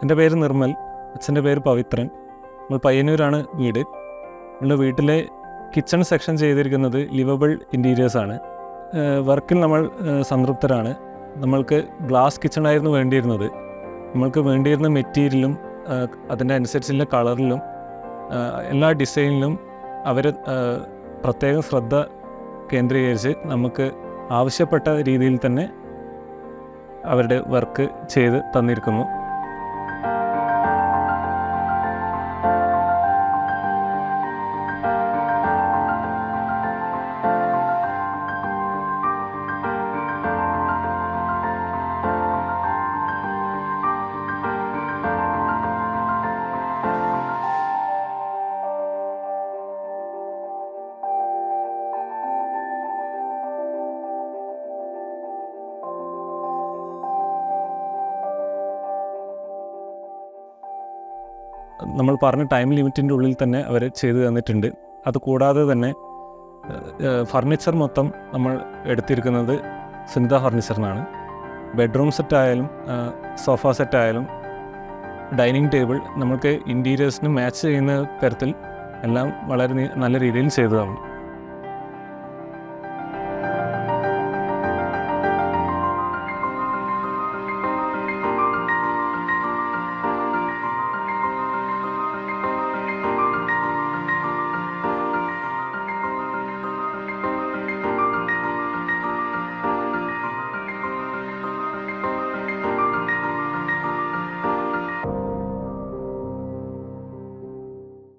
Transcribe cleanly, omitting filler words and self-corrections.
എൻ്റെ പേര് നിർമ്മൽ, അച്ഛൻ്റെ പേര് പവിത്രൻ. നമ്മൾ പയ്യന്നൂരാണ് വീട്. നമ്മുടെ വീട്ടിലെ കിച്ചൺ സെക്ഷൻ ചെയ്തിരിക്കുന്നത് ലിവബിൾ ഇൻറ്റീരിയേഴ്സാണ്. വർക്കിൽ നമ്മൾ സംതൃപ്തരാണ്. നമ്മൾക്ക് ഗ്ലാസ് കിച്ചണായിരുന്നു വേണ്ടിയിരുന്നത്. നമ്മൾക്ക് വേണ്ടിയിരുന്ന മെറ്റീരിയലും അതിൻ്റെ അനുസരിച്ചുള്ള കളറിലും എല്ലാ ഡിസൈനിലും അവർ പ്രത്യേകം ശ്രദ്ധ കേന്ദ്രീകരിച്ച് നമുക്ക് ആവശ്യപ്പെട്ട രീതിയിൽ തന്നെ അവരുടെ വർക്ക് ചെയ്ത് തന്നിരിക്കുന്നു. നമ്മൾ പറഞ്ഞ ടൈം ലിമിറ്റിൻ്റെ ഉള്ളിൽ തന്നെ അവർ ചെയ്തു തന്നിട്ടുണ്ട്. അതുകൂടാതെ തന്നെ ഫർണിച്ചർ മൊത്തം നമ്മൾ എടുത്തിരിക്കുന്നത് സുനിത ഫർണിച്ചറിനാണ്. ബെഡ്റൂം സെറ്റായാലും സോഫ സെറ്റായാലും ഡൈനിങ് ടേബിൾ നമ്മൾക്ക് ഇൻറ്റീരിയേഴ്സിന് മാച്ച് ചെയ്യുന്ന തരത്തിൽ എല്ലാം വളരെ നല്ല രീതിയിൽ ചെയ്തതാണ്.